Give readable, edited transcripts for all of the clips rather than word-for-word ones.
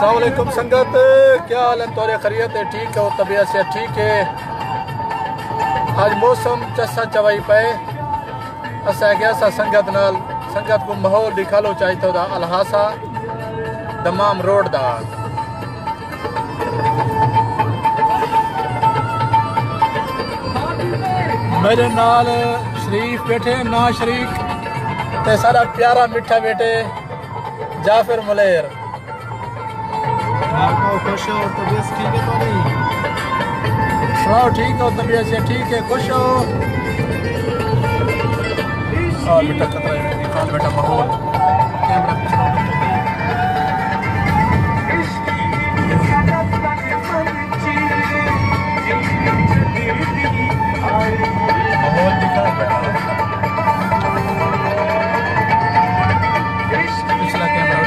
अस्सलाम वालेकुम संगत, क्या हाल है? तौरे खैरियत है? ठीक है, तबीयत से ठीक है। आज मौसम चस्सा चवाई पे असा गया सा संगत को माहौल दिखा लो चाहिए था अलहासा दमाम रोड दा। मेरे नाल शरीफ बैठे ना शरीक ते सारा प्यारा मिठा बेटे जाफिर मलेर। खुश हो? तबीयत ठीक है तो नहीं? सुनाओ ठीक हो? तबीयत से ठीक है? खुश हो? और बेटा कतरा दिखा बेटा माहौल कैमरा माहौल दिखा बेटा। पिछला कैमरा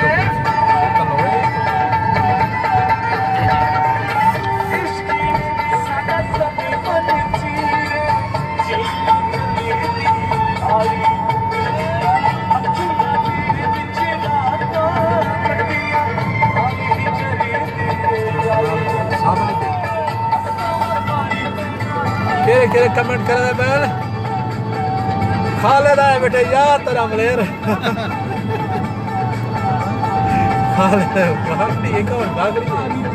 केरे कमेंट कर बैन खा लेना है बेटे यार तेरा मलेर खा लेना है एक और भाग रही है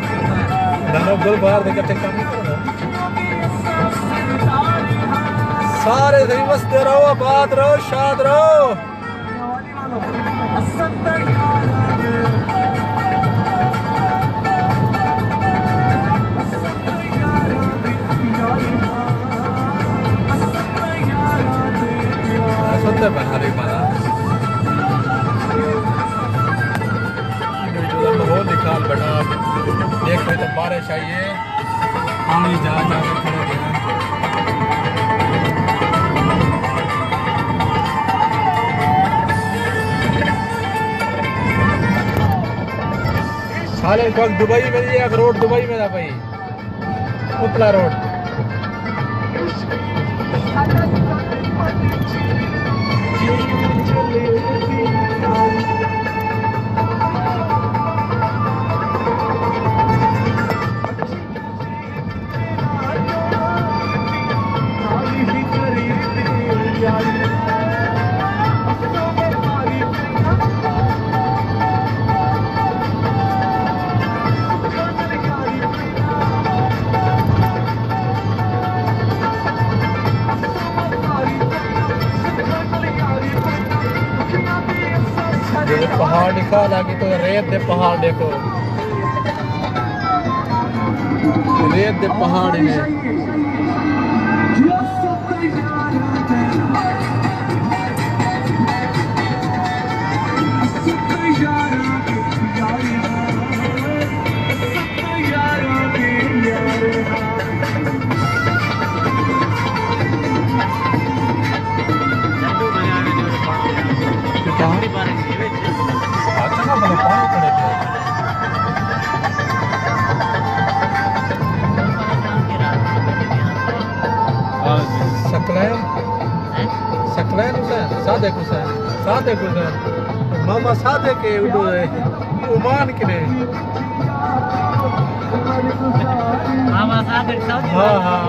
दाना गुल बाहर दे इकट्ठे काम नहीं करना। सारे सही मस्त रहो, आबाद रहो, शाद रहो। माहौल निकाल बेटा, देख रहे तो बारिश आई है, पानी जा के खड़े हैं। साले वक्त दुबई में एक रोड दुबई में था भाई, उपला रोड। पहाड़ दिखा लगी तो रेत दे पहाड़ देखो, रेत दे पहाड़ ने सादेक हुसैन मामा सादे के उडो है उमान के मामा सादेक हाँ हाँ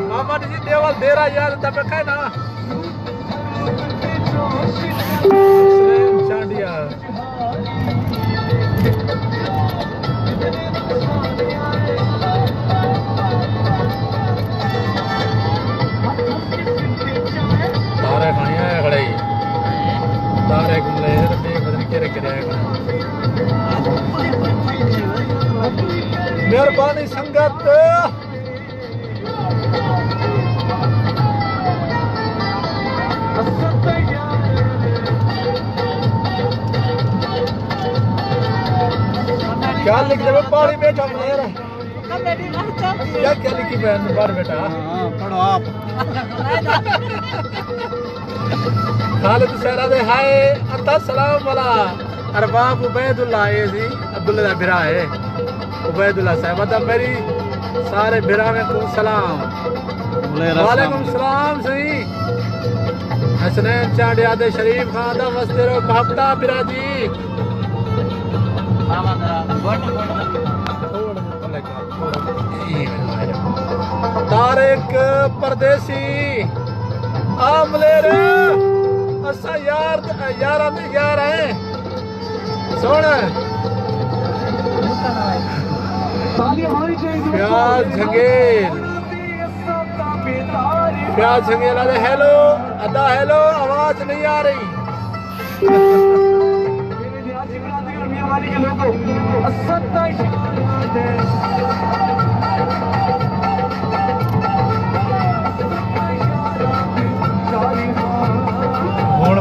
मामा जी देवल देरा यार तब है ना चांडिया मेहरबानी संगत। क्या लिख दे पानी बेटा मलेर क्या क्या लिखी बहन बार बेटा? पढ़ो आप। खालिद सहरा दे हाय अता सलाम वाला अरबाब उबैदुल्लाह आए सी अब्दुल्ला दा बिरा है उबैदुल्लाह साहब दा मेरी सारे बिरावे को सलाम। वालेकुम सलाम सही हसनैन चांडिया दे शरीफ खान दा वस्ते रो भापटा बिरा जी। मामा जरा बोट तारिक परदेसी आमले रे असा यार यार है सुन प्याज झंगेल अरे हेलो अदा हेलो आवाज नहीं आ रही हूं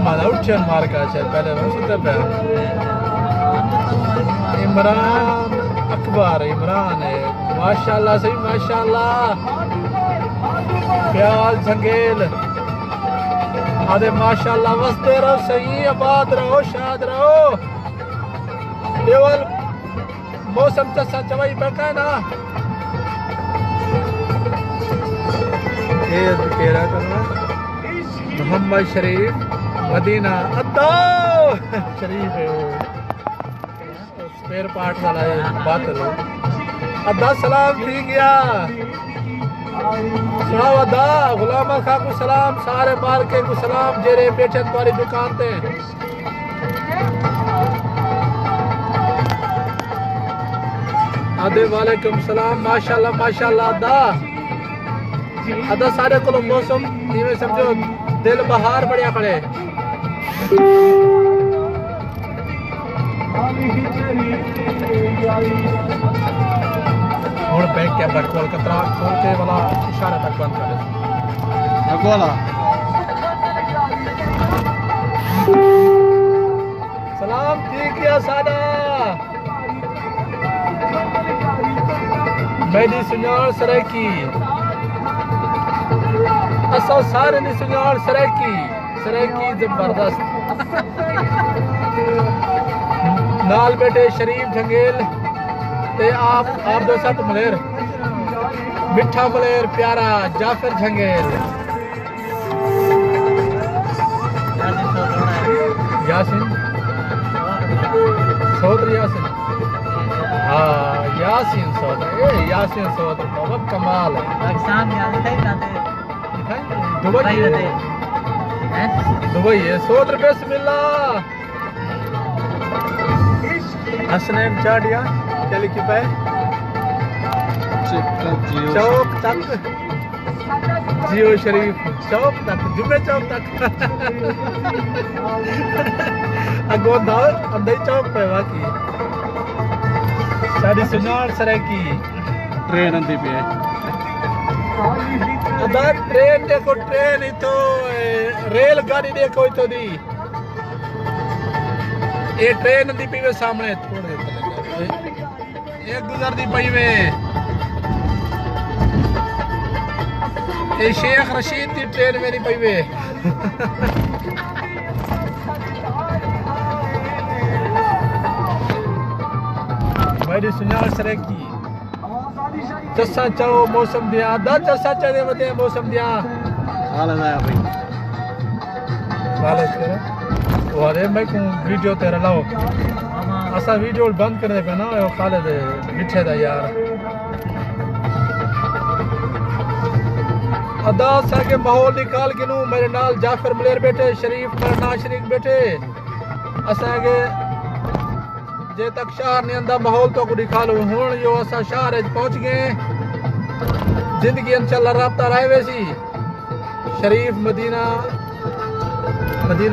माना उठन मार का पहले सुते पे इमरान अकबर इमरान है माशाल्लाह सही माशाल्लाह प्याज झंगेल आदे माशाल्लाह वसते रहो सही आबाद रहो शाद रहो केवल मौसम चसा चवाई बैठा ना मोहम्मद शरीफ मदीना अद्दा शरीफ है वो स्पेयर पार्ट वाला है बात करो अद्दा सलाम थी गया सुनाओ अद्दा गुलाम खा को सलाम सारे मार्के को सलाम जेरे बैठे तुम्हारी दुकान पे आदे वालेकुम सलाम माशाल्लाह माशाल्लाह अदा सारे को मौसम इवें समझो दिल बहार बढ़िया खड़े हुण बैंक के अंदर कोलकाता खोल के वाला इशारा तक बंद कर बोला सलाम ठीक है सादा मेरी सुनार सरायकी असा सारे ने सुनार सरायकी जबरदस्त नाल बेटे शरीफ झंगेल ते आप दो साथ मलेर मिठा मलेर प्यारा जाफर झंगेल यासिन सौदर यासिन हाँ यासिन सौदर यासिन सौदर बहुत कमाल है पाकिस्तान में आते थे दुबई है सौदर बिस्मिल्लाह हसनैन चाडिया क्या लिखी पाए चौक तक जियो शरीफ चौक तक जुमे चौक तक अगो अंदर चौक पे बाकी सारी सुनार सरायकी ट्रेन अंदी पे अदा ट्रेन देखो ट्रेन ही तो रेलगाड़ी देखो ही तो दी ये ट्रेन दी पीवे सामने थोड़े एक गुजर दी पीवे ये शेख रशीद दी ट्रेन मेरी पीवे मेरी सुनार सरायकी चस्सा चाओ मौसम दिया दा चस्सा चाहे बते मौसम दिया हाल है भाई वाले तेरा वाले मैं को वीडियो तेरा लाओ असा वीडियो बंद कर दे पे ना वो खाले दे मिठे दा यार अदा सा के माहौल निकाल के नु मेरे नाल जाफर मलेर बैठे शरीफ करना शरीफ बैठे असा के जे तक शहर ने अंदर माहौल तो को दिखा लो हुन यो असा शहर पहुंच गए जिंदगी इंशाल्लाह राब्ता रहे वैसी शरीफ मदीना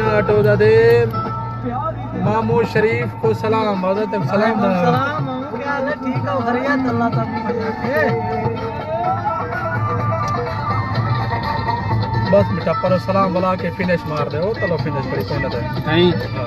ऑटो दा दे मामू शरीफ को सलाम हजरत सलाम सलाम क्या है ठीक है खैरियत अल्लाह ताला बस मिठा पर सलाम वाला के फिनिश मार दे चलो फिनिश करी कोने दे नहीं